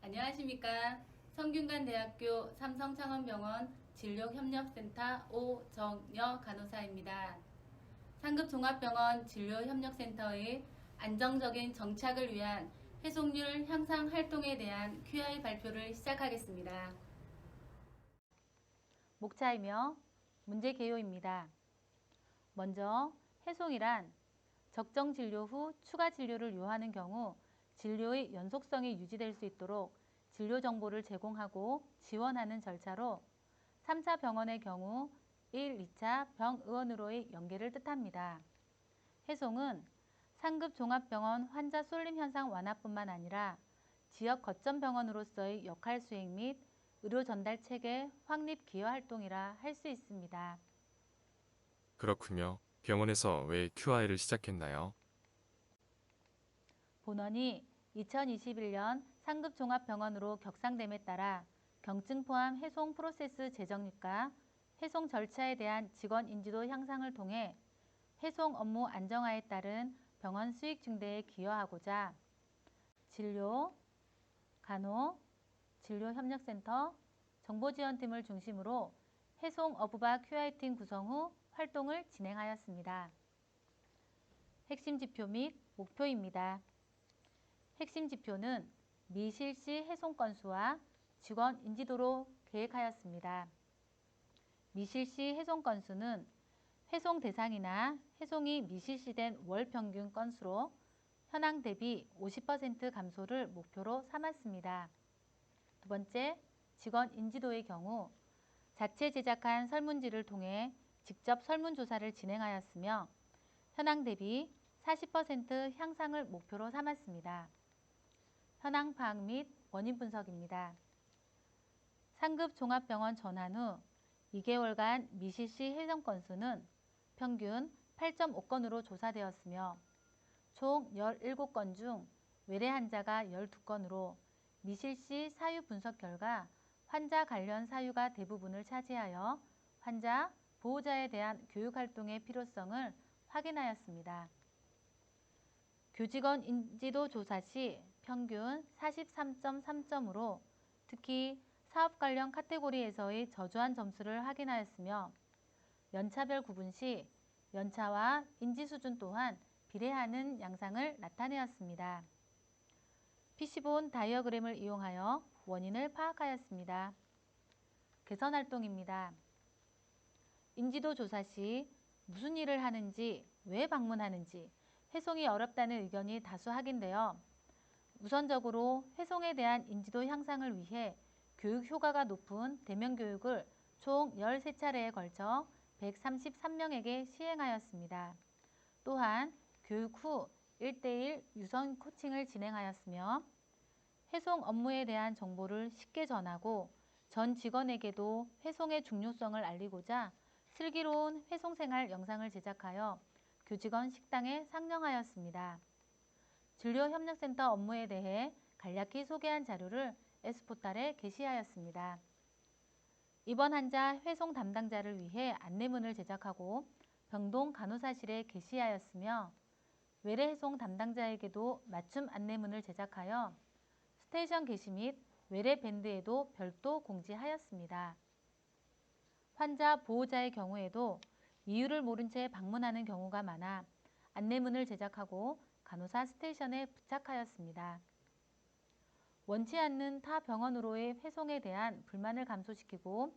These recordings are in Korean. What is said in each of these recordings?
안녕하십니까. 성균관대학교 삼성창원병원 진료협력센터 오정여 간호사입니다. 상급종합병원 진료협력센터의 안정적인 정착을 위한 회송률 향상 활동에 대한 QI 발표를 시작하겠습니다. 목차이며 문제 개요입니다. 먼저 회송이란 적정 진료 후 추가 진료를 요하는 경우 진료의 연속성이 유지될 수 있도록 진료 정보를 제공하고 지원하는 절차로 3차 병원의 경우 1, 2차 병의원으로의 연계를 뜻합니다. 회송은 상급 종합병원 환자 쏠림 현상 완화뿐만 아니라 지역 거점 병원으로서의 역할 수행 및 의료 전달 체계 확립 기여 활동이라 할 수 있습니다. 그렇군요. 병원에서 왜 QI를 시작했나요? 본원이 2021년 상급 종합병원으로 격상됨에 따라 경증 포함 회송 프로세스 재정립과 회송 절차에 대한 직원 인지도 향상을 통해 회송 업무 안정화에 따른 병원 수익 증대에 기여하고자 진료, 간호, 진료협력센터, 정보지원팀을 중심으로 회송 어부바 QI팀 구성 후 활동을 진행하였습니다. 핵심 지표 및 목표입니다. 핵심 지표는 미실시 회송 건수와 직원 인지도로 계획하였습니다. 미실시 회송 건수는 회송 대상이나 회송이 미실시된 월 평균 건수로 현황 대비 50% 감소를 목표로 삼았습니다. 두 번째, 직원 인지도의 경우 자체 제작한 설문지를 통해 직접 설문조사를 진행하였으며 현황 대비 40% 향상을 목표로 삼았습니다. 현황 파악 및 원인 분석입니다. 상급 종합병원 전환 후 2개월간 미실시 회송 건수는 평균 8.5건으로 조사되었으며 총 17건 중 외래 환자가 12건으로 미실시 사유 분석 결과 환자 관련 사유가 대부분을 차지하여 환자, 보호자에 대한 교육활동의 필요성을 확인하였습니다. 교직원 인지도 조사 시 평균 43.3점으로 특히 사업 관련 카테고리에서의 저조한 점수를 확인하였으며 연차별 구분 시 연차와 인지 수준 또한 비례하는 양상을 나타내었습니다. PC본 다이어그램을 이용하여 원인을 파악하였습니다. 개선 활동입니다. 인지도 조사 시 무슨 일을 하는지, 왜 방문하는지, 회송이 어렵다는 의견이 다수 확인되어 우선적으로 회송에 대한 인지도 향상을 위해 교육 효과가 높은 대면 교육을 총 13차례에 걸쳐 133명에게 시행하였습니다. 또한 교육 후 1:1 유선 코칭을 진행하였으며 회송 업무에 대한 정보를 쉽게 전하고 전 직원에게도 회송의 중요성을 알리고자 슬기로운 회송생활 영상을 제작하여 교직원 식당에 상영하였습니다. 진료협력센터 업무에 대해 간략히 소개한 자료를 S포탈에 게시하였습니다. 입원 환자 회송 담당자를 위해 안내문을 제작하고 병동 간호사실에 게시하였으며 외래 회송 담당자에게도 맞춤 안내문을 제작하여 스테이션 게시 및 외래 밴드에도 별도 공지하였습니다. 환자 보호자의 경우에도 이유를 모른 채 방문하는 경우가 많아 안내문을 제작하고 간호사 스테이션에 부착하였습니다. 원치 않는 타 병원으로의 회송에 대한 불만을 감소시키고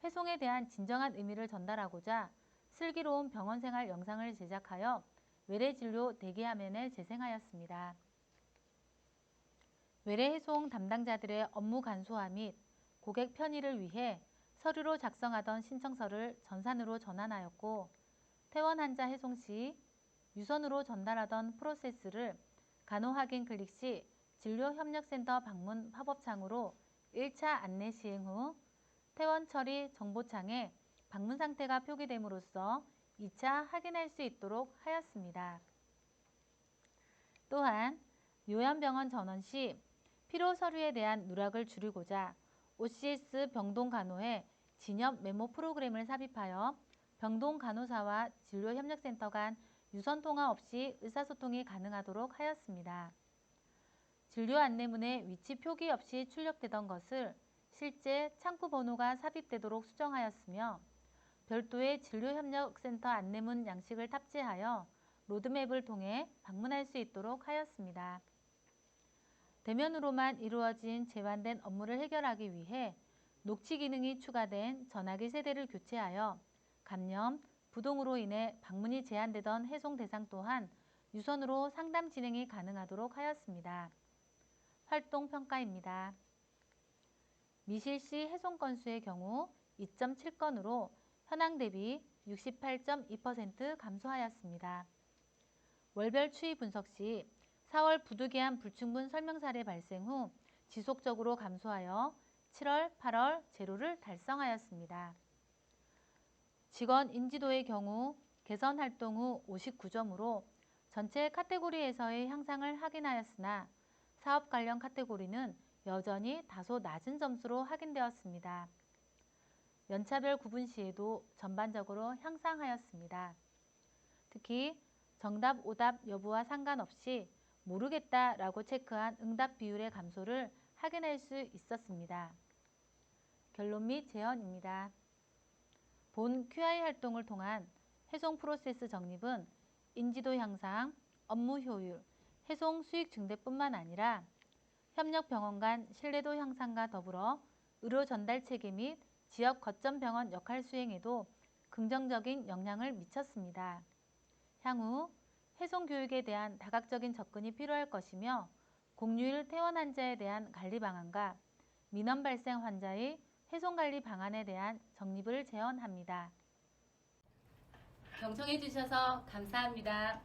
회송에 대한 진정한 의미를 전달하고자 슬기로운 병원생활 영상을 제작하여 외래진료 대기화면에 재생하였습니다. 외래회송 담당자들의 업무 간소화 및 고객 편의를 위해 서류로 작성하던 신청서를 전산으로 전환하였고 퇴원 환자 회송 시 유선으로 전달하던 프로세스를 간호 확인 클릭 시 진료협력센터 방문 팝업창으로 1차 안내 시행 후 퇴원 처리 정보창에 방문 상태가 표기됨으로써 2차 확인할 수 있도록 하였습니다. 또한 요양병원 전원 시 필요 서류에 대한 누락을 줄이고자 OCS 병동 간호에 진협 메모 프로그램을 삽입하여 병동 간호사와 진료협력센터 간 유선 통화 없이 의사소통이 가능하도록 하였습니다. 진료 안내문에 위치 표기 없이 출력되던 것을 실제 창구 번호가 삽입되도록 수정하였으며 별도의 진료협력센터 안내문 양식을 탑재하여 로드맵을 통해 방문할 수 있도록 하였습니다. 대면으로만 이루어진 제한된 업무를 해결하기 위해 녹취 기능이 추가된 전화기 세대를 교체하여 감염, 부동으로 인해 방문이 제한되던 해송 대상 또한 유선으로 상담 진행이 가능하도록 하였습니다. 활동 평가입니다. 미실시 해송 건수의 경우 2.7건으로 현황 대비 68.2% 감소하였습니다. 월별 추이 분석 시 4월 부득이한 불충분 설명 사례 발생 후 지속적으로 감소하여 7월, 8월 제로를 달성하였습니다. 직원 인지도의 경우 개선 활동 후 59점으로 전체 카테고리에서의 향상을 확인하였으나 사업 관련 카테고리는 여전히 다소 낮은 점수로 확인되었습니다. 연차별 구분 시에도 전반적으로 향상하였습니다. 특히 정답, 오답 여부와 상관없이 모르겠다라고 체크한 응답 비율의 감소를 확인할 수 있었습니다. 결론 및 제언입니다. 본 QI 활동을 통한 해송 프로세스 정립은 인지도 향상, 업무 효율, 해송 수익 증대뿐만 아니라 협력 병원 간 신뢰도 향상과 더불어 의료 전달 체계 및 지역 거점 병원 역할 수행에도 긍정적인 영향을 미쳤습니다. 향후 해송 교육에 대한 다각적인 접근이 필요할 것이며 공휴일 퇴원 환자에 대한 관리 방안과 민원 발생 환자의 해송 관리 방안에 대한 정립을 제언합니다. 경청해 주셔서 감사합니다.